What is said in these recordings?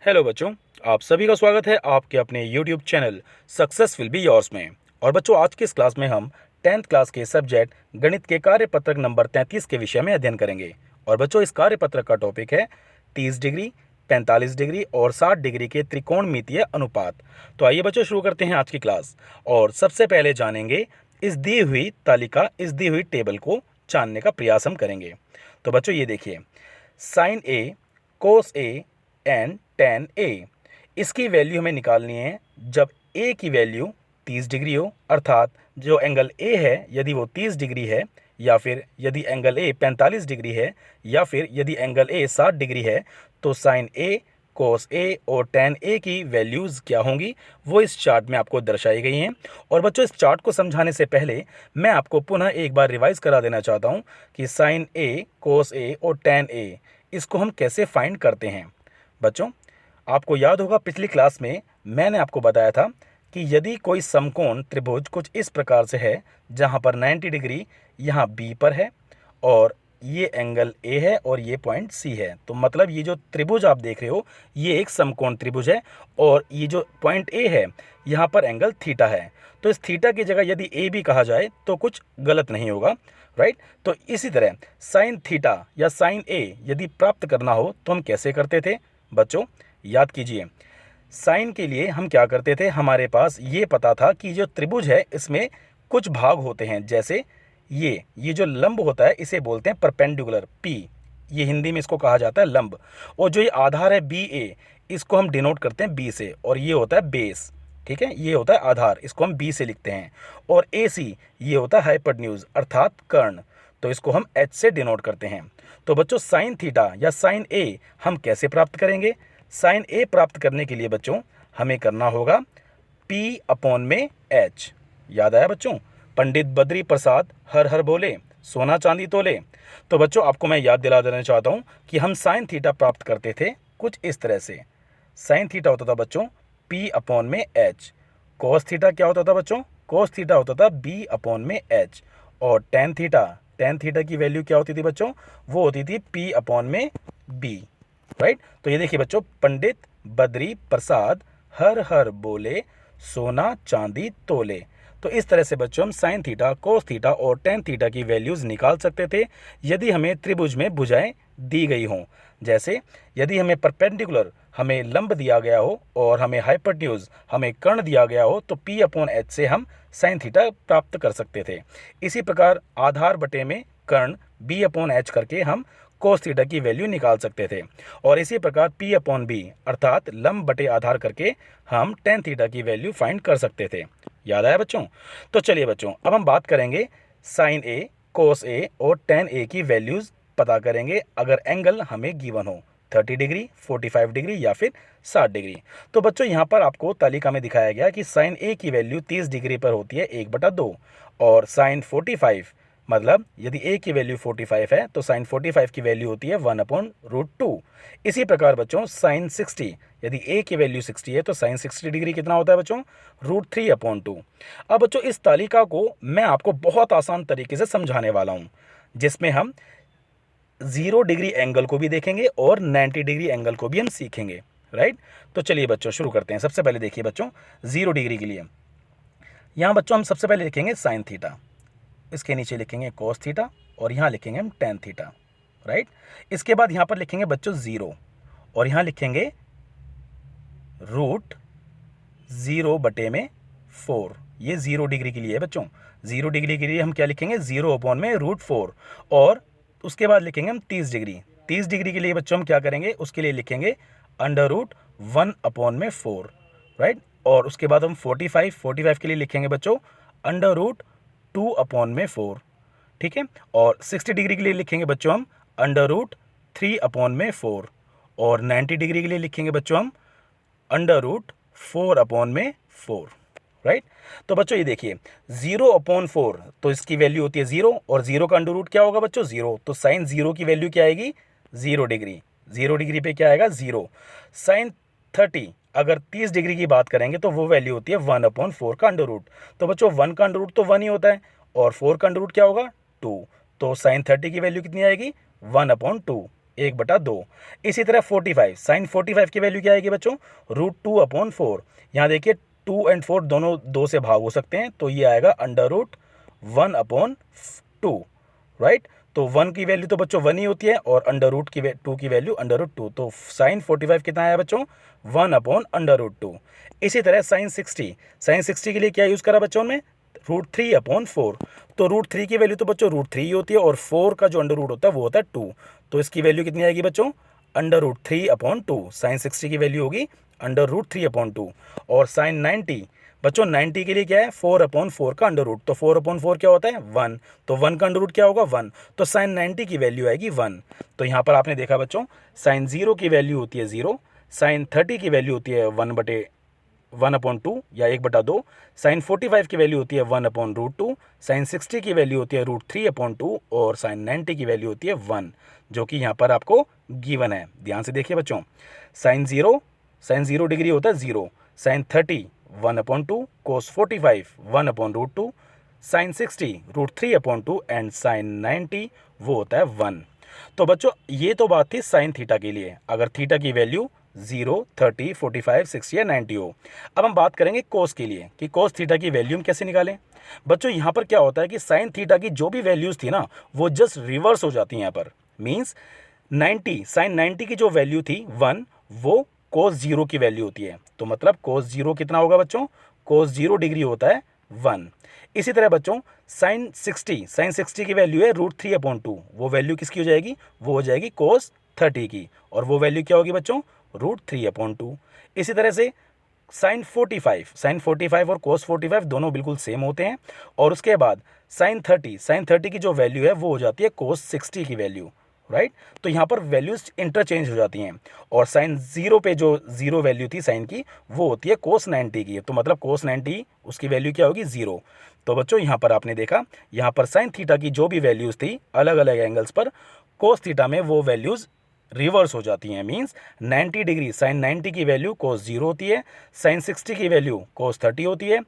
Hello बच्चों, आप सभी का स्वागत है आपके अपने YouTube channel success will be yours में। और बच्चों, आज की इस क्लास में हम 10th क्लास के सब्जेक्ट गणित के कार्यपत्रक नंबर 33 के विषय में अध्ययन करेंगे। और बच्चों, इस कार्यपत्रक का टॉपिक है 30 डिग्री, 45 डिग्री और 60 डिग्री के त्रिकोणमितीय अनुपात। तो आइए बच्चों, शुरू करते हैं आज की क्लास। और सबसे पहले जानेंगे इस दी हुई तालिका, इस दी हुई टेबल को जानने का प्रयास हम करेंगे। तो बच्चों, ये देखिए, sine A, cos A and tan A, इसकी वैल्यू हमें निकालनी है जब ए की वैल्यू 30 डिग्री हो, अर्थात जो एंगल ए है यदि वो 30 डिग्री है, या फिर यदि एंगल ए 45 डिग्री है, या फिर यदि एंगल ए 60 डिग्री है, तो साइन ए, कोस ए और टेन ए की वैल्यूज़ क्या होंगी वो इस चार्ट में आपको दर्शाई गई हैं। और बच्चों, इस चार्ट को समझाने से पहले मैं आपको पुनः एक बार रिवाइज करा देना चाहता हूँ कि साइन ए, कोस ए और टेन ए, इसको हम कैसे फाइंड करते हैं। बच्चों, आपको याद होगा पिछली क्लास में मैंने आपको बताया था कि यदि कोई समकोण त्रिभुज कुछ इस प्रकार से है, जहां पर 90 डिग्री यहाँ बी पर है और ये एंगल ए है और ये पॉइंट सी है, तो मतलब ये जो त्रिभुज आप देख रहे हो ये एक समकोण त्रिभुज है और ये जो पॉइंट ए है यहाँ पर एंगल थीटा है। तो इस थीटा की जगह यदि ए भी कहा जाए तो कुछ गलत नहीं होगा, राइट। तो इसी तरह साइन थीटा या साइन ए यदि प्राप्त करना हो तो हम कैसे करते थे बच्चों, याद कीजिए। साइन के लिए हम क्या करते थे, हमारे पास ये पता था कि जो त्रिभुज है इसमें कुछ भाग होते हैं, जैसे ये जो लंब होता है इसे बोलते हैं परपेंडिकुलर, पी, ये हिंदी में इसको कहा जाता है लंब। और जो ये आधार है बी ए, इसको हम डिनोट करते हैं बी से, और ये होता है बेस, ठीक है, ये होता है आधार, इसको हम बी से लिखते हैं। और ए सी, ये होता है हाइपोटेन्यूज अर्थात कर्ण, तो इसको हम एच से डिनोट करते हैं। तो बच्चों, साइन थीटा या साइन ए हम कैसे प्राप्त करेंगे। साइन ए प्राप्त करने के लिए बच्चों हमें करना होगा P अपॉन में H। याद आया बच्चों, पंडित बद्री प्रसाद हर हर बोले, सोना चांदी तोले। तो बच्चों, आपको मैं याद दिला देना चाहता हूँ कि हम साइन थीटा प्राप्त करते थे कुछ इस तरह से। साइन थीटा होता था बच्चों P अपॉन में H। कोस थीटा क्या होता था बच्चों, कोस थीटा होता था B अपॉन में H। और टेन थीटा की वैल्यू क्या होती थी बच्चों, वो होती थी P अपॉन में B, राइट। तो ये देखिए बच्चों, पंडित बद्री प्रसाद हर हर बोले, सोना चांदी तोले। तो इस तरह से बच्चों हम साइन थीटा, कोस थीटा और टेन थीटा की वैल्यूज़ निकाल सकते थे यदि हमें त्रिभुज में भुजाएं दी गई हों। जैसे यदि हमें परपेंडिकुलर, हमें लंब दिया गया हो और हमें हाइपोटेन्यूज, हमें कर्ण दिया गया हो, तो P अपॉन H से हम साइन थीटा प्राप्त कर सकते थे। इसी प्रकार आधार बटे में कर्ण B अपॉन H करके हम कोस थीटा की वैल्यू निकाल सकते थे। और इसी प्रकार P अपॉन बी अर्थात लंब बटे आधार करके हम टेन थीटा की वैल्यू फाइंड कर सकते थे। याद आया बच्चों। तो चलिए बच्चों, अब हम बात करेंगे साइन ए, कोस ए और टेन ए की वैल्यूज़ पता करेंगे अगर एंगल हमें गिवन हो 30 डिग्री, 45 डिग्री या फिर 60 डिग्री। तो बच्चों, यहाँ पर आपको तालिका में दिखाया गया कि साइन ए की वैल्यू 30 डिग्री पर होती है 1/2, और साइन 45, मतलब यदि ए की वैल्यू 45 है तो साइन 45 की वैल्यू होती है 1/√2। इसी प्रकार बच्चों साइन 60, यदि ए की वैल्यू 60 है तो साइन 60 डिग्री कितना होता है बच्चों, √3/2। अब बच्चों, इस तालिका को मैं आपको बहुत आसान तरीके से समझाने वाला हूँ, जिसमें हम 0 डिग्री एंगल को भी देखेंगे और 90 डिग्री एंगल को भी हम सीखेंगे, राइट। तो चलिए बच्चों शुरू करते हैं। सबसे पहले देखिए बच्चों, 0 डिग्री के लिए यहाँ बच्चों हम सबसे पहले लिखेंगे साइन थीटा, इसके नीचे लिखेंगे कोस थीटा और यहाँ लिखेंगे हम टेन थीटा, राइट। इसके बाद यहाँ पर लिखेंगे बच्चों 0 और यहाँ लिखेंगे √0/4। ये 0 डिग्री के लिए है बच्चों। 0 डिग्री के लिए हम क्या लिखेंगे, 0/√4। और उसके बाद लिखेंगे हम 30 डिग्री। 30 डिग्री के लिए बच्चों हम क्या करेंगे, उसके लिए लिखेंगे √1/4, राइट। और उसके बाद हम 45 के लिए लिखेंगे बच्चों √2/4, ठीक है। और 60 डिग्री के लिए लिखेंगे बच्चों हम √3/4। और 90 डिग्री के लिए लिखेंगे बच्चों हम √4/4, राइट। तो बच्चों ये देखिए 0/4, तो इसकी वैल्यू होती है 0 और 0 का अंडर रूट क्या होगा बच्चों, 0। तो साइन 0 की वैल्यू क्या आएगी, 0 डिग्री। 0 डिग्री पे क्या आएगा, 0। साइन 30, अगर 30 डिग्री की बात करेंगे तो वो वैल्यू होती है 1/4 का अंडर रूट। तो बच्चों 1 का अंडर रूट तो 1 ही होता है और 4 का अंडर रूट क्या होगा, 2। तो साइन 30 की वैल्यू कितनी आएगी, 1/2, 1/2। इसी तरह 45, साइन 45 की वैल्यू क्या आएगी बच्चों, √2/4। यहाँ देखिए 2 और 4 दोनों 2 से भाग हो सकते हैं, तो ये आएगा √1/2, राइट। तो 1 की वैल्यू तो बच्चों 1 ही होती है और √2 की वैल्यू √2। तो साइन 45 कितना आया बच्चों, 1/√2। इसी तरह साइन 60 के लिए क्या यूज़ करा बच्चों में, √3/4। तो √3 की वैल्यू तो बच्चों √3 ही होती है और 4 का जो अंडर रूट होता है वो होता है 2। तो इसकी वैल्यू कितनी आएगी बच्चों, √3/2। साइन 60 की वैल्यू होगी √3/2। और साइन 90 बच्चों, 90 के लिए क्या है, 4/4 का अंडर रूट। तो 4/4 क्या होता है, 1। तो 1 का अंडर रूट क्या होगा, 1। तो साइन 90 की वैल्यू आएगी 1। तो यहाँ पर आपने देखा बच्चों, साइन 0 की वैल्यू होती है 0, साइन 30 की वैल्यू होती है 1/2 या 1/2, साइन 45 की वैल्यू होती है 1/√2, साइन 60 की वैल्यू होती है √3/2 और साइन 90 की वैल्यू होती है 1, जो कि यहाँ पर आपको गिवन है। ध्यान से देखिए बच्चों, साइन 0 डिग्री होता है 0, sine 30 1/2, cos 45 1/√2, sine 60 √3/2 and sine 90 वो होता है 1। तो बच्चों ये तो बात थी साइन थीटा के लिए, अगर थीटा की वैल्यू 0, 30, 45, 60 या 90 हो। अब हम बात करेंगे कोस के लिए कि कोस थीटा की वैल्यू हम कैसे निकालें। बच्चों यहाँ पर क्या होता है कि साइन थीटा की जो भी वैल्यूज़ थी ना वो जस्ट रिवर्स हो जाती हैं यहाँ पर। मीन्स 90, साइन 90 की जो वैल्यू थी 1, वो कोस 0 की वैल्यू होती है। तो मतलब कोस 0 कितना होगा बच्चों, कोस 0 डिग्री होता है 1। इसी तरह बच्चों साइन 60 की वैल्यू है √3/2। वो वैल्यू किसकी हो जाएगी, वो हो जाएगी कोस 30 की, और वो वैल्यू क्या होगी बच्चों, √3/2। इसी तरह से साइन 45 और कोस 45 दोनों बिल्कुल सेम होते हैं। और उसके बाद साइन 30 की जो वैल्यू है वो हो जाती है कोस 60 की वैल्यू, राइट। तो यहाँ पर वैल्यूज इंटरचेंज हो जाती हैं। और साइन 0 पे जो 0 वैल्यू थी साइन की वो होती है कोस 90 की, तो मतलब कोस 90 उसकी वैल्यू क्या होगी, 0। तो बच्चों यहाँ पर आपने देखा, यहाँ पर साइन थीटा की जो भी वैल्यूज़ थी अलग अलग एंगल्स पर, कोस थीटा में वो वैल्यूज़ रिवर्स हो जाती हैं। मींस 90 डिग्री साइन 90 की वैल्यू कोस 0 होती है, साइन 60 की वैल्यू कोस 30 होती है,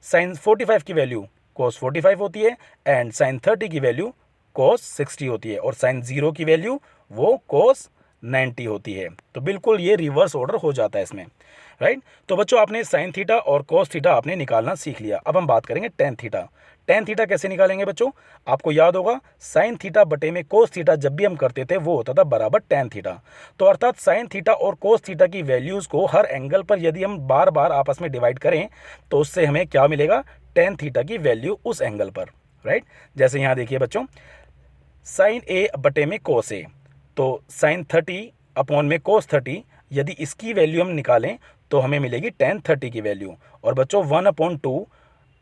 साइन 45 की वैल्यू कोस 45 होती है एंड साइन 30 की वैल्यू कोस 60 होती है, और साइन 0 की वैल्यू वो कोस 90 होती है। तो बिल्कुल ये रिवर्स ऑर्डर हो जाता है इसमें, राइट। तो बच्चों आपने साइन थीटा और कोस थीटा आपने निकालना सीख लिया। अब हम बात करेंगे टेन थीटा। टेन थीटा कैसे निकालेंगे बच्चों, आपको याद होगा साइन थीटा बटे में कोस थीटा जब भी हम करते थे वो होता था बराबर टेन थीटा। तो अर्थात साइन थीटा और कोस थीटा की वैल्यूज़ को हर एंगल पर यदि हम बार बार आपस में डिवाइड करें तो उससे हमें क्या मिलेगा, टेन थीटा की वैल्यू उस एंगल पर, राइट। जैसे यहाँ देखिए बच्चों, साइन ए बटे में कोस ए, तो साइन 30 में कोस 30, यदि इसकी वैल्यू हम निकालें तो हमें मिलेगी टेन 30 की वैल्यू। और बच्चों 1/2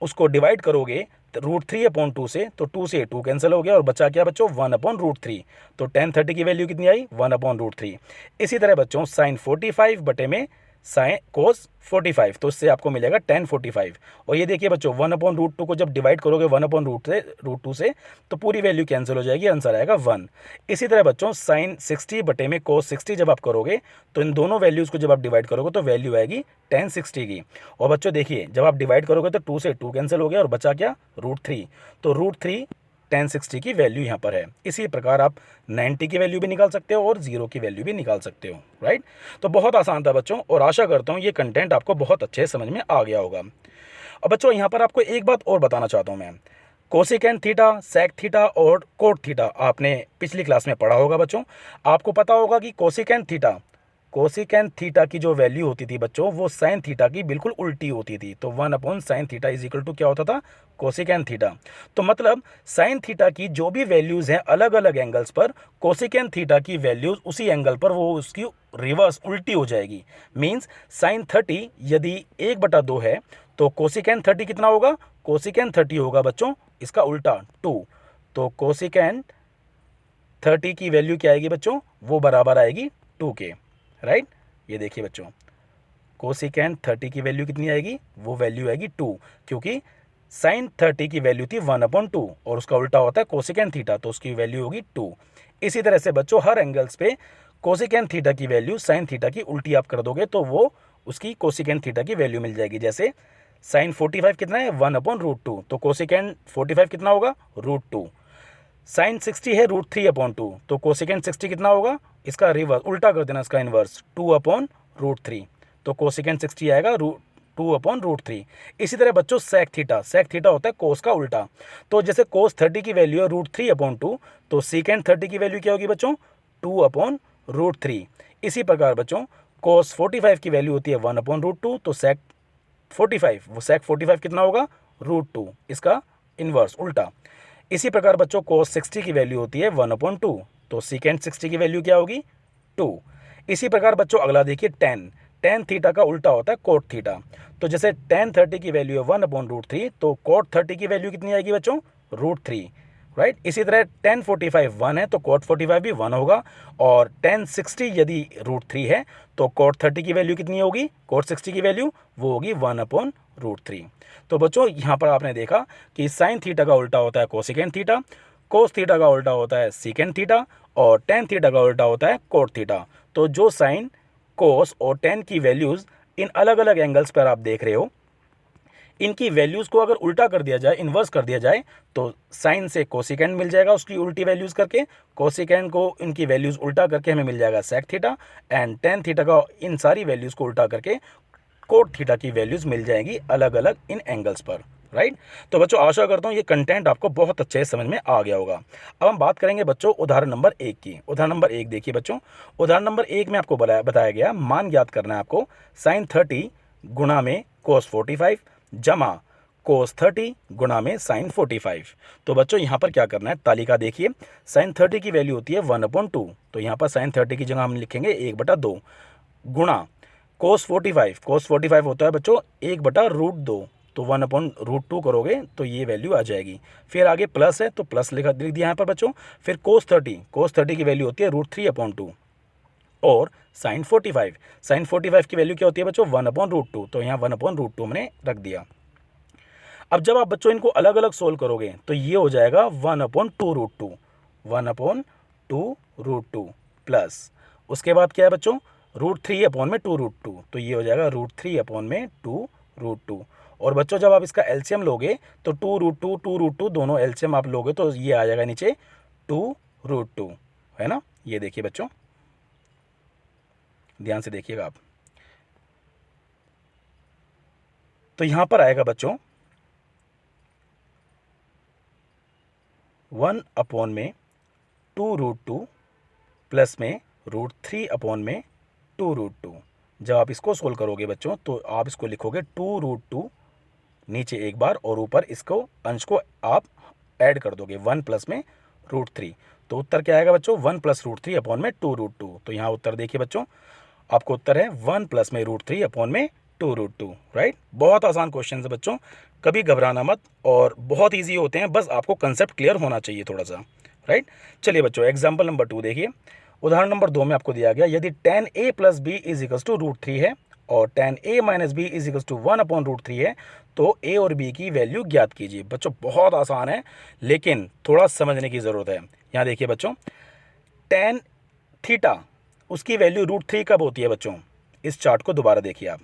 उसको डिवाइड करोगे √3/2 से, तो 2 से 2 कैंसिल हो गया और बचा क्या बच्चों, 1/√3। तो टेन 30 की वैल्यू कितनी आई, 1/√3। इसी तरह बच्चों साइन 45 बटे में साइन कोस 45, तो इससे आपको मिलेगा टेन 45। और ये देखिए बच्चों 1/√2 को जब डिवाइड करोगे 1/√2 से तो पूरी वैल्यू कैंसिल हो जाएगी, आंसर आएगा 1। इसी तरह बच्चों साइन 60 बटे में कोस 60 जब आप करोगे तो इन दोनों वैल्यूज़ को जब आप डिवाइड करोगे तो वैल्यू आएगी टेन 60 की। और बच्चों देखिए जब आप डिवाइड करोगे तो 2 से 2 कैंसिल हो गया और बचा क्या, √3। तो √3 टेन 60 की वैल्यू यहाँ पर है। इसी प्रकार आप 90 की वैल्यू भी निकाल सकते हो और 0 की वैल्यू भी निकाल सकते हो, राइट। तो बहुत आसान था बच्चों, और आशा करता हूँ ये कंटेंट आपको बहुत अच्छे समझ में आ गया होगा। अब बच्चों यहाँ पर आपको एक बात और बताना चाहता हूँ मैं, कोसेकेंट थीटा, सेक थीटा और कोट थीटा आपने पिछली क्लास में पढ़ा होगा बच्चों। आपको पता होगा कि कोसेकेंट थीटा की जो वैल्यू होती थी बच्चों वो साइन थीटा की बिल्कुल उल्टी होती थी। तो 1/sin theta is equal to क्या होता था, कोसेकेंट थीटा। तो मतलब साइन थीटा की जो भी वैल्यूज़ हैं अलग अलग एंगल्स पर, कोसेकेंट थीटा की वैल्यूज़ उसी एंगल पर वो उसकी रिवर्स उल्टी हो जाएगी। मीन्स साइन 30 यदि 1/2 है तो कोसेकेंट 30 कितना होगा, कोसेकेंट 30 होगा बच्चों इसका उल्टा 2। तो कोसेकेंट 30 की वैल्यू क्या आएगी बच्चों, वो बराबर आएगी 2 के, राइट। ये देखिए बच्चों कोसेकेंट 30 की वैल्यू कितनी आएगी, वो वैल्यू आएगी 2, क्योंकि साइन 30 की वैल्यू थी 1/2 और उसका उल्टा होता है कोसेकेंट थीटा, तो उसकी वैल्यू होगी 2। इसी तरह से बच्चों हर एंगल्स पे कोसेकेंट थीटा की वैल्यू साइन थीटा की उल्टी आप कर दोगे तो वो उसकी कोसेकेंट थीटा की वैल्यू मिल जाएगी। जैसे साइन 45 कितना है, 1/√2, तो कोसेकेंट 45 कितना होगा, √2। साइन 60 है √3/2, तो कोसेकेंट 60 कितना होगा, इसका रिवर्स उल्टा कर देना, इसका इन्वर्स 2/√3, तो कोसेकेंट 60 आएगा 2/√3। इसी तरह बच्चों सेक थीटा होता है कोस का उल्टा, तो जैसे कोस 30 की वैल्यू है √3/2, तो सीकेंट 30 की वैल्यू क्या होगी बच्चों, 2/√3। इसी प्रकार बच्चों कोस 45 की वैल्यू होती है 1/√2, तो सेक 45 कितना होगा, √2, इसका इन्वर्स उल्टा। इसी प्रकार बच्चों कोस 60 की वैल्यू होती है 1/2, तो सीकेंट 60 की वैल्यू क्या होगी, 2। इसी प्रकार बच्चों अगला देखिए टेन थीटा का उल्टा होता है कोट थीटा, तो जैसे टेन 30 की वैल्यू है 1/√3, तो कोट 30 की वैल्यू कितनी आएगी बच्चों, √3, राइट। इसी तरह टेन 45 1 है, तो कोट 45 भी 1 होगा, और टेन 60 यदि √3 है, तो कोट 30 की वैल्यू कितनी होगी, कोट 60 की वैल्यू वो होगी 1/√3। तो बच्चों यहाँ पर आपने देखा कि साइन थीटा का उल्टा होता है कोसिकेंट थीटा, कोस थीटा का उल्टा होता है सीकेंट थीटा, और टेन थीटा का उल्टा होता है कोट थीटा। तो जो साइन, कोस और टेन की वैल्यूज़ इन अलग अलग एंगल्स पर आप देख रहे हो, इनकी वैल्यूज़ को अगर उल्टा कर दिया जाए, इन्वर्स कर दिया जाए, तो साइन से कोसिकेंट मिल जाएगा उसकी उल्टी वैल्यूज़ करके, कोसिकेंट को इनकी वैल्यूज़ उल्टा करके हमें मिल जाएगा sec theta, and tan theta का इन सारी वैल्यूज़ को उल्टा करके कोट थीटा की वैल्यूज़ मिल जाएंगी अलग अलग इन एंगल्स पर, राइट। तो बच्चों आशा करता हूँ ये कंटेंट आपको बहुत अच्छे से समझ में आ गया होगा। अब हम बात करेंगे बच्चों उदाहरण नंबर 1 की। उदाहरण नंबर 1 देखिए बच्चों, उदाहरण नंबर 1 में आपको बताया गया मान ज्ञात करना है आपको, साइन 30 गुणा में कोस 45 जमा कोस 30 गुणा में साइन 45। तो बच्चों यहाँ पर क्या करना है, तालिका देखिए, साइन 30 की वैल्यू होती है 1/2, तो यहाँ पर साइन 30 की जगह हम लिखेंगे 1/2 गुणा कोस 45 होता है बच्चों 1/√2, तो 1/√2 करोगे तो ये वैल्यू आ जाएगी। फिर आगे प्लस है तो प्लस लिख दिया यहाँ पर बच्चों। फिर कोस 30 की वैल्यू होती है √3/2, और साइन 45 की वैल्यू क्या होती है बच्चों, 1/√2, तो यहाँ 1/√2 हमने रख दिया। अब जब आप बच्चों इनको अलग अलग सोल्व करोगे तो ये हो जाएगा 1/2√2 प्लस, उसके बाद क्या है बच्चों, √3/2, तो ये हो जाएगा √3/2, और बच्चों जब आप इसका एलसीएम लोगे तो 2√2 दोनों एलसीएम आप लोगे तो ये आ जाएगा नीचे 2√2, है ना। ये देखिए बच्चों, ध्यान से देखिएगा आप, तो यहां पर आएगा बच्चों 1/2 प्लस में √3/2। जब आप इसको सोल्व करोगे बच्चों तो आप इसको लिखोगे 2√2 नीचे एक बार, और ऊपर इसको अंश को आप ऐड कर दोगे 1 प्लस में √3, तो उत्तर क्या आएगा बच्चों, 1 + √3/2। तो यहाँ उत्तर देखिए बच्चों, आपको उत्तर है 1 प्लस में √3/2, राइट। बहुत आसान क्वेश्चन है बच्चों, कभी घबराना मत, और बहुत ईजी होते हैं, बस आपको कंसेप्ट क्लियर होना चाहिए थोड़ा सा, राइट। चलिए बच्चों एग्जाम्पल नंबर 2 देखिए। उदाहरण नंबर 2 में आपको दिया गया यदि tan a + b = √3 है और tan a - b = 1/√3 है, तो a और b की वैल्यू ज्ञात कीजिए। बच्चों बहुत आसान है, लेकिन थोड़ा समझने की ज़रूरत है। यहाँ देखिए बच्चों, tan थीटा उसकी वैल्यू √3 कब होती है बच्चों, इस चार्ट को दोबारा देखिए आप,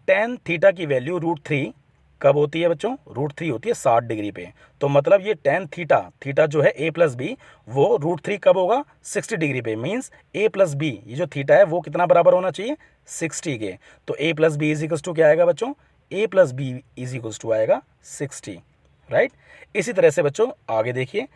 tan थीटा की वैल्यू √3 कब होती है बच्चों, √3 होती है 60 डिग्री पे। तो मतलब ये tan थीटा जो है a + b वो √3 कब होगा, 60 डिग्री पे, मीन्स a + b ये जो थीटा है वो कितना बराबर होना चाहिए, 60 के। तो a + b = क्या आएगा बच्चों, a + b = आएगा 60, राइट। इसी तरह से बच्चों आगे देखिए,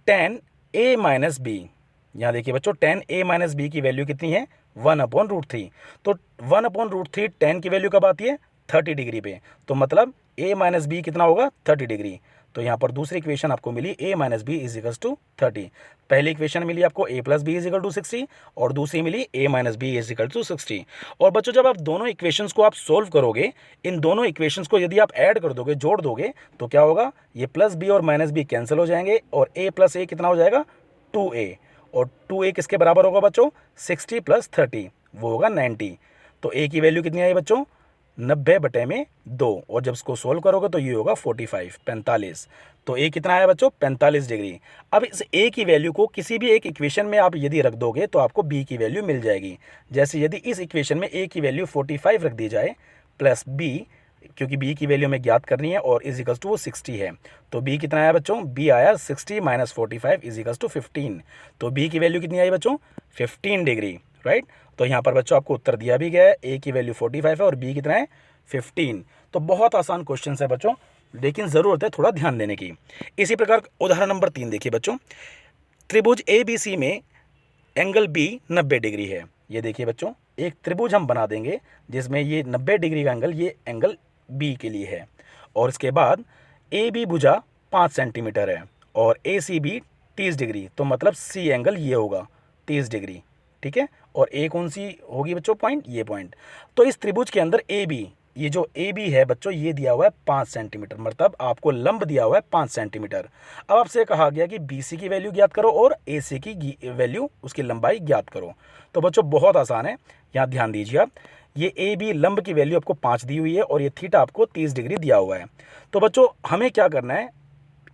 tan a - b, यहाँ देखिए बच्चों tan a - b की वैल्यू कितनी है, 1/√3। तो 1/√3 tan की वैल्यू कब आती है, 30 डिग्री पे, तो मतलब a - b कितना होगा, 30 डिग्री। तो यहाँ पर दूसरी इक्वेशन आपको मिली a - b = 30। पहली इक्वेशन मिली आपको a + b = 60, और दूसरी मिली a - b = 60। और बच्चों जब आप दोनों इक्वेशंस को आप सोल्व करोगे, इन दोनों इक्वेशंस को यदि आप ऐड कर दोगे, जोड़ दोगे, तो क्या होगा, ये +b और -b कैंसिल हो जाएंगे, और a + a कितना हो जाएगा, 2a, और 2a किसके बराबर होगा बच्चों, 60 + 30 वो होगा 90। तो a की वैल्यू कितनी आई बच्चों, 90/2, और जब इसको सोल्व करोगे तो ये होगा 45। तो a कितना आया बच्चों, 45 डिग्री। अब इस a की वैल्यू को किसी भी एक इक्वेशन में आप यदि रख दोगे तो आपको b की वैल्यू मिल जाएगी। जैसे यदि इस इक्वेशन में a की वैल्यू 45 रख दी जाए, प्लस b क्योंकि b की वैल्यू हमें ज्ञात करनी है और इज इक्वल्स टू वो 60 है। तो b कितना आया बच्चों, b आया 60 - 45 इज इक्वल्स टू 15। तो b की वैल्यू कितनी आई बच्चों, 15 डिग्री, राइट। तो यहाँ पर बच्चों आपको उत्तर दिया भी गया है, a की वैल्यू 45 है और b कितना है 15। तो बहुत आसान क्वेश्चन है बच्चों, लेकिन ज़रूरत है थोड़ा ध्यान देने की। इसी प्रकार उदाहरण नंबर 3 देखिए बच्चों, त्रिभुज ABC में एंगल B 90 डिग्री है। ये देखिए बच्चों, एक त्रिभुज हम बना देंगे जिसमें ये 90 डिग्री का एंगल, ये एंगल B के लिए है। और इसके बाद AB भुजा 5 सेंटीमीटर है और ACB 30 डिग्री, तो मतलब C एंगल ये होगा 30 डिग्री, ठीक है। और A कौन सी होगी बच्चों, पॉइंट, ये पॉइंट। तो इस त्रिभुज के अंदर AB, ये जो AB है बच्चों, ये दिया हुआ है 5 सेंटीमीटर, मतलब आपको लंब दिया हुआ है 5 सेंटीमीटर। अब आपसे कहा गया कि BC की वैल्यू ज्ञात करो और AC की वैल्यू, उसकी लंबाई ज्ञात करो। तो बच्चों बहुत आसान है, यहाँ ध्यान दीजिए आप। ये AB लंब की वैल्यू आपको 5 दी हुई है और ये थीटा आपको 30 डिग्री दिया हुआ है। तो बच्चों हमें क्या करना है,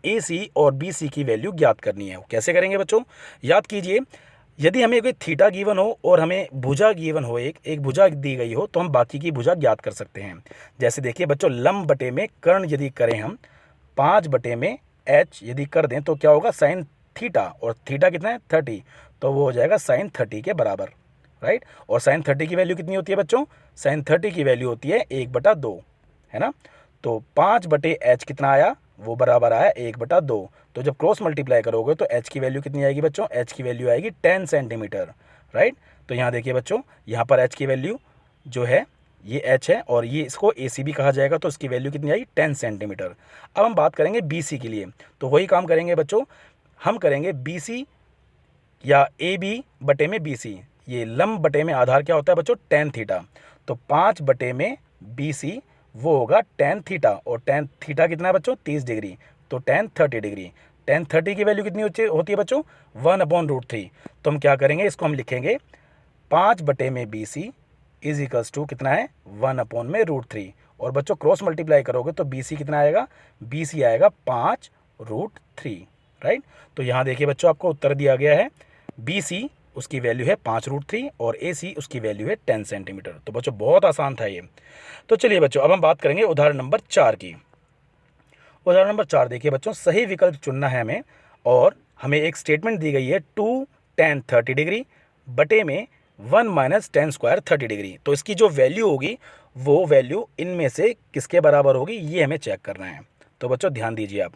AC और BC की वैल्यू ज्ञात करनी है। कैसे करेंगे बच्चों, याद कीजिए, यदि हमें कोई थीटा गिवन हो और हमें भुजा गिवन हो, एक भुजा दी गई हो, तो हम बाकी की भुजा ज्ञात कर सकते हैं। जैसे देखिए बच्चों, लंब बटे में कर्ण यदि करें हम, 5 बटे में h यदि कर दें तो क्या होगा, साइन थीटा, और थीटा कितना है 30, तो वो हो जाएगा साइन 30 के बराबर, राइट। और साइन 30 की वैल्यू कितनी होती है बच्चों, साइन 30 की वैल्यू होती है 1/2, है ना। तो 5 बटे h कितना आया, वो बराबर आया 1/2। तो जब क्रॉस मल्टीप्लाई करोगे तो h की वैल्यू कितनी आएगी बच्चों, h की वैल्यू आएगी 10 सेंटीमीटर, राइट। तो यहाँ देखिए बच्चों, यहाँ पर h की वैल्यू जो है ये h है और ये इसको AC भी कहा जाएगा, तो इसकी वैल्यू कितनी आई 10 सेंटीमीटर। अब हम बात करेंगे BC के लिए, तो वही काम करेंगे बच्चों, हम करेंगे BC या AB बटे में BC, ये लंब बटे में आधार क्या होता है बच्चों, tan थीटा। तो 5 बटे में BC वो होगा tan थीटा, और tan थीटा कितना है बच्चों, 30 डिग्री, तो tan 30 डिग्री। tan 30 की वैल्यू कितनी होती है बच्चों, 1/√3। तो हम क्या करेंगे, इसको हम लिखेंगे 5 बटे में BC इज इक्वल्स टू कितना है, 1/√3। और बच्चों क्रॉस मल्टीप्लाई करोगे तो BC कितना आएगा, BC आएगा 5√3, राइट। तो यहाँ देखिए बच्चों, आपको उत्तर दिया गया है, BC उसकी वैल्यू है 5√3 और AC उसकी वैल्यू है 10 सेंटीमीटर। तो बच्चों बहुत आसान था ये। तो चलिए बच्चों, अब हम बात करेंगे उदाहरण नंबर 4 की। उदाहरण नंबर 4 देखिए बच्चों, सही विकल्प चुनना है हमें और हमें एक स्टेटमेंट दी गई है 2 tan 30 डिग्री बटे में 1 - tan स्क्वायर 30 डिग्री। तो इसकी जो वैल्यू होगी वो वैल्यू इनमें से किसके बराबर होगी, ये हमें चेक करना है। तो बच्चों ध्यान दीजिए आप,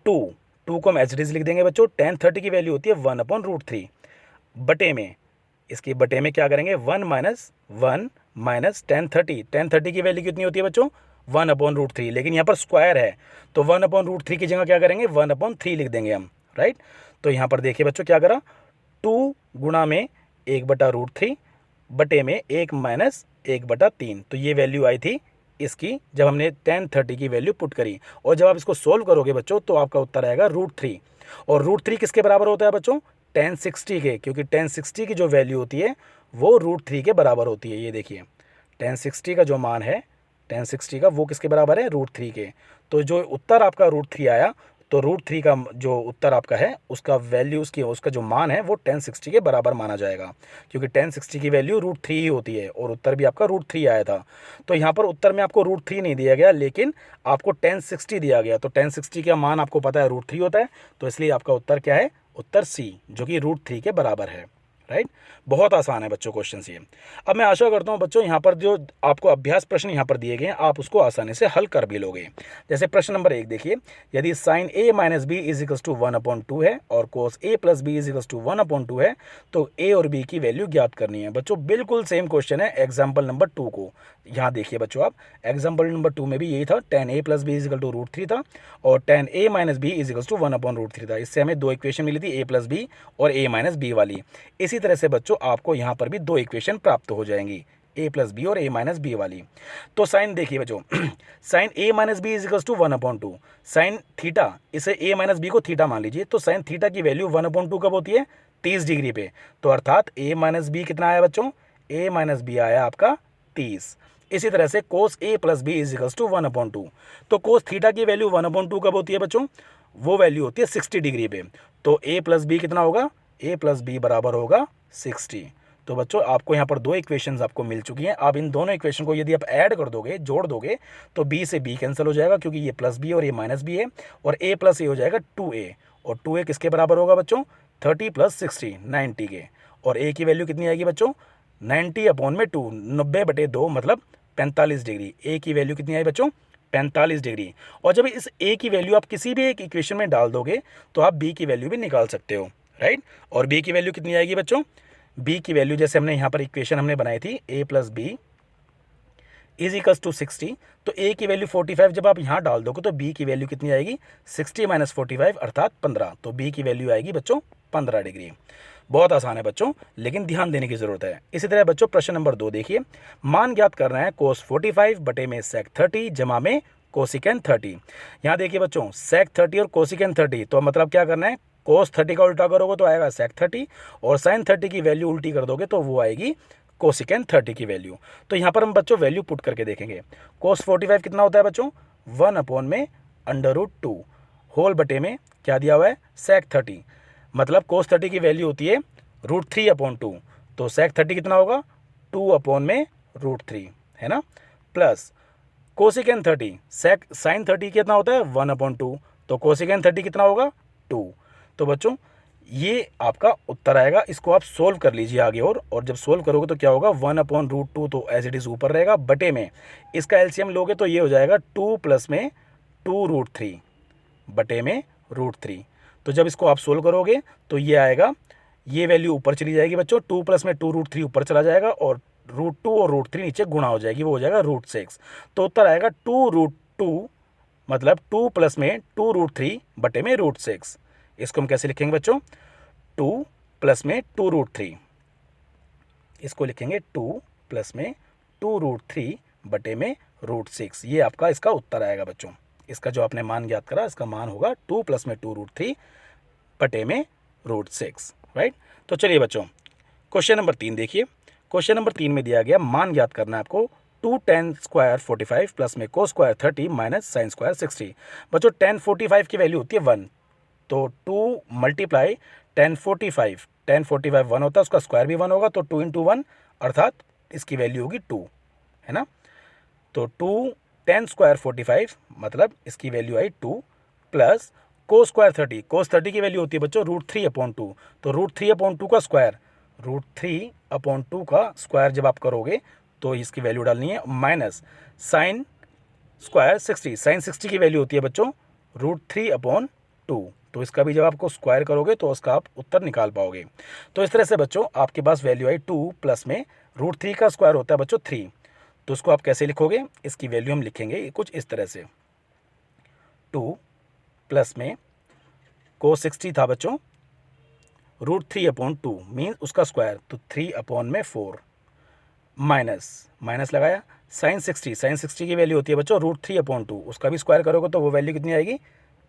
2 को हम एज इट इज लिख देंगे बच्चों, tan 30 की वैल्यू होती है 1/√3 बटे में, इसके बटे में क्या करेंगे, 1 - tan 30, tan 30 की वैल्यू कितनी होती है बच्चों, 1/√3, लेकिन यहाँ पर स्क्वायर है तो 1/√3 की जगह क्या करेंगे, 1/3 लिख देंगे हम, राइट। तो यहाँ पर देखिए बच्चों क्या करा, 2 गुणा में 1/√3 बटे में 1 - 1/3, तो ये वैल्यू आई थी इसकी जब हमने tan 30 की वैल्यू पुट करी। और जब आप इसको सोल्व करोगे बच्चों तो आपका उत्तर आएगा √3। और √3 किसके बराबर होता है बच्चों, tan 60 के, क्योंकि tan 60 की जो वैल्यू होती है वो √3 के बराबर होती है। ये देखिए tan 60 का जो मान है, tan 60 का वो किसके बराबर है, √3 के। तो जो उत्तर आपका √3 आया, तो √3 का जो उत्तर आपका है उसका वैल्यू, उसका जो मान है वो tan 60 के बराबर माना जाएगा, क्योंकि tan 60 की वैल्यू √3 ही होती है और उत्तर भी आपका √3 आया था। तो यहाँ पर उत्तर में आपको √3 नहीं दिया गया, लेकिन आपको tan 60 दिया गया। तो tan 60 का मान आपको पता है √3 होता है, तो इसलिए आपका उत्तर क्या है, उत्तर C, जो कि √3 के बराबर है, राइट। बहुत आसान है बच्चों क्वेश्चन ये। अब मैं आशा करता हूँ बच्चों, यहाँ पर जो आपको अभ्यास प्रश्न यहाँ पर दिए गए हैं आप उसको आसानी से हल कर भी लोगे। जैसे प्रश्न नंबर 1 देखिए, यदि sine A - B is equals to 1/2 है और cos A + B is equals to 1/2 है, तो A और B की वैल्यू ज्ञात करनी है। बच्चों बिल्कुल सेम क्वेश्चन है एग्जाम्पल नंबर 2 को। यहाँ देखिए बच्चों, आप एग्जाम्पल नंबर 2 में भी यही था, tan A + B is equal to √3 था और tan A - B is equals to 1/√3 था। इससे हमें 2 इक्वेशन मिली थी, A + B और A - B वाली। इसी तरह से बच्चों आपको यहाँ पर भी 2 इक्वेशन प्राप्त हो जाएंगी, A + B और A - B वाली। तो साइन देखिए बच्चों, sine A - B is equals to 1/2, sine theta, इसे A - B को थीटा मान लीजिए, तो साइन थीटा की वैल्यू 1/2 कब होती है, 30 डिग्री पे। तो अर्थात A - B कितना आया बच्चों, A - B आया आपका 30। इसी तरह से cos A + B is equals to 1/2, तो कोस थीटा की वैल्यू 1/2 कब होती है बच्चों, वो वैल्यू होती है 60 डिग्री पे। तो A + B कितना होगा, A + B बराबर होगा 60। तो बच्चों आपको यहाँ पर दो इक्वेशंस आपको मिल चुकी हैं। अब इन दोनों इक्वेशन को यदि आप ऐड कर दोगे, जोड़ दोगे, तो b से b कैंसिल हो जाएगा क्योंकि ये प्लस b और ये माइनस b है, और a प्लस ए हो जाएगा 2a, और 2a किसके बराबर होगा बच्चों? 30 + 60 90 के। और a की वैल्यू कितनी आएगी बच्चों? 90/2 90/2 मतलब 45 डिग्री। a की वैल्यू कितनी आई बच्चों? 45 डिग्री। और जब इस a की वैल्यू आप किसी भी एक इक्वेशन में डाल दोगे तो आप b की वैल्यू भी निकाल सकते हो, राइट। और b की वैल्यू कितनी आएगी बच्चों? b की वैल्यू जैसे हमने यहाँ पर इक्वेशन हमने बनाई थी a + b = 60, तो a की वैल्यू 45 जब आप यहाँ डाल दोगे तो b की वैल्यू कितनी आएगी? 60 - 45 अर्थात 15। तो b की वैल्यू आएगी बच्चों 15 डिग्री। बहुत आसान है बच्चों, लेकिन ध्यान देने की ज़रूरत है। इसी तरह बच्चों प्रश्न नंबर 2 देखिए, मान ज्ञात करना है cos 45 बटे में sec 30 जमा में कोसिकेन 30। यहाँ देखिए बच्चों sec 30 और कोसिकेन 30, तो मतलब क्या करना है? cos 30 का उल्टा करोगे तो आएगा sec 30, और sin 30 की वैल्यू उल्टी कर दोगे तो वो आएगी कोसिकेन 30 की वैल्यू। तो यहाँ पर हम बच्चों वैल्यू पुट करके देखेंगे। cos 45 कितना होता है बच्चों? 1/√2 होल बटे में क्या दिया हुआ है? sec 30, मतलब cos 30 की वैल्यू होती है √3/2, तो sec 30 कितना होगा? 2/√3, है ना, प्लस कोसिकेन 30 sin 30 कितना होता है? 1/2, तो कोसिकेन 30 कितना होगा? 2। तो बच्चों ये आपका उत्तर आएगा। इसको आप सोल्व कर लीजिए आगे, और जब सोल्व करोगे तो क्या होगा? 1/√2 तो एज इट इज़ ऊपर रहेगा, बटे में इसका एलसीएम लोगे तो ये हो जाएगा 2 प्लस में 2√3 बटे में √3। तो जब इसको आप सोल्व करोगे तो ये आएगा, ये वैल्यू ऊपर चली जाएगी बच्चों, 2 प्लस में 2√3 ऊपर चला जाएगा, और √2 और √3 नीचे गुणा हो जाएगी, वो हो जाएगा √6। तो उत्तर आएगा 2√2, मतलब 2 प्लस में 2√3 बटे में √6। इसको हम कैसे लिखेंगे बच्चों? 2 प्लस में 2√3, इसको लिखेंगे 2 प्लस में 2√3 बटे में √6। ये आपका इसका उत्तर आएगा बच्चों। इसका जो आपने मान ज्ञात करा, इसका मान होगा 2 प्लस में 2√3 बटे में √6, राइट। तो चलिए बच्चों क्वेश्चन नंबर 3 देखिए। क्वेश्चन नंबर 3 में दिया गया मान ज्ञात करना है आपको 2 tan स्क्वायर 45 प्लस में cos square 30 minus sin square 60। बच्चों tan 45 की वैल्यू होती है 1, तो 2 × tan 45, tan 45 1 होता है, उसका स्क्वायर भी 1 होगा, तो 2 × 1 अर्थात इसकी वैल्यू होगी 2, है ना। तो 2 tan स्क्वायर 45 मतलब इसकी वैल्यू आई 2, प्लस cos स्क्वायर 30, cos 30 की वैल्यू होती है बच्चों √3/2, तो √3/2 का स्क्वायर, √3/2 का स्क्वायर जब आप करोगे तो इसकी वैल्यू डालनी है, माइनस sin स्क्वायर 60, sin 60 की वैल्यू होती है बच्चों √3/2, तो इसका भी जब आपको स्क्वायर करोगे तो उसका आप उत्तर निकाल पाओगे। तो इस तरह से बच्चों आपके पास वैल्यू आई 2 प्लस में √3 का स्क्वायर होता है बच्चों 3, तो उसको आप कैसे लिखोगे? इसकी वैल्यू हम लिखेंगे कुछ इस तरह से, 2 प्लस में cos 60 था बच्चों √3/2 मीन्स उसका स्क्वायर, तो 3/4 माइनस लगाया sin 60 की वैल्यू होती है बच्चों √3/2, उसका भी स्क्वायर करोगे तो वो वैल्यू कितनी आएगी?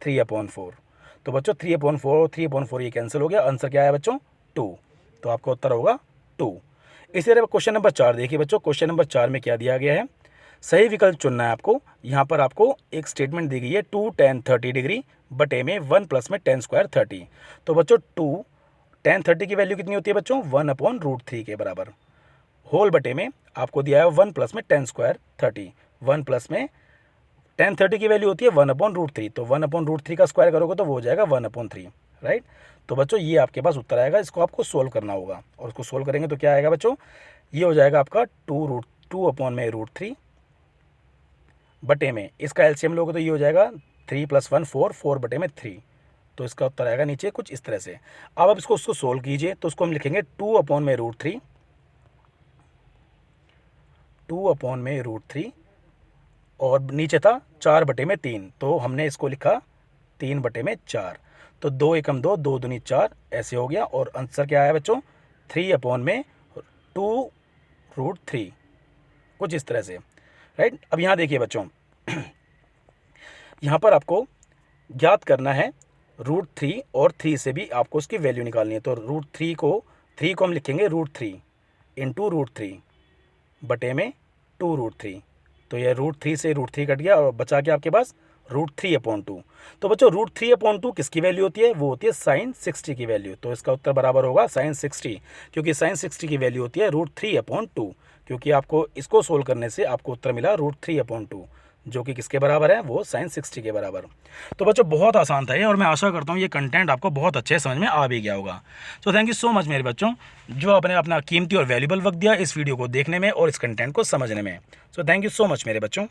3/4। तो बच्चों 3/4 और 3/4 ये कैंसिल हो गया, आंसर क्या आया बच्चों? 2। तो आपका उत्तर होगा 2। इसी तरह क्वेश्चन नंबर 4 देखिए बच्चों। क्वेश्चन नंबर 4 में क्या दिया गया है? सही विकल्प चुनना है आपको। यहाँ पर आपको एक स्टेटमेंट दी गई है 2 tan 30 डिग्री बटे में 1 प्लस में tan स्क्वायर 30। तो बच्चों 2 tan 30 की वैल्यू कितनी होती है बच्चों? 1/√3 के बराबर, होल बटे में आपको दिया है 1 प्लस में tan स्क्वायर 30, 1 प्लस में tan 30 की वैल्यू होती है 1/√3, तो 1/√3 का स्क्वायर करोगे तो वो हो जाएगा 1/3, राइट। तो बच्चों ये आपके पास उत्तर आएगा, इसको आपको सोल्व करना होगा, और उसको सोल्व करेंगे तो क्या आएगा बच्चों? ये हो जाएगा आपका 2/√3 बटे में इसका एलसीएम लोगे तो ये हो जाएगा 3 + 1 4, 4 बटे में 3, तो इसका उत्तर आएगा नीचे कुछ इस तरह से। अब आप इसको उसको सोल्व कीजिए तो उसको हम लिखेंगे 2/√3 और नीचे था 4 बटे में 3, तो हमने इसको लिखा 3 बटे में 4, तो 2 एकम 2, 2 दूनी 4 ऐसे हो गया, और आंसर क्या आया बच्चों? 3/2√3 कुछ इस तरह से, राइट। अब यहाँ देखिए बच्चों यहाँ पर आपको ज्ञात करना है √3, और 3 से भी आपको उसकी वैल्यू निकालनी है। तो √3 को हम लिखेंगे √3 इंटू √3 बटे में 2√3, तो यह √3 से √3 कट गया और बचा के आपके पास √3/2। तो बच्चों √3/2 किसकी वैल्यू होती है? वो होती है sin 60 की वैल्यू। तो इसका उत्तर बराबर होगा sin 60, क्योंकि sin 60 की वैल्यू होती है √3/2। क्योंकि आपको इसको सोल्व करने से आपको उत्तर मिला √3/2, जो कि किसके बराबर है? वो sin 60 के बराबर। तो बच्चों बहुत आसान था ये, और मैं आशा करता हूँ ये कंटेंट आपको बहुत अच्छे समझ में आ भी गया होगा। So thank you so much मेरे बच्चों, जो आपने अपना कीमती और वैल्यूबल वक्त दिया इस वीडियो को देखने में और इस कंटेंट को समझने में। So thank you so much मेरे बच्चों।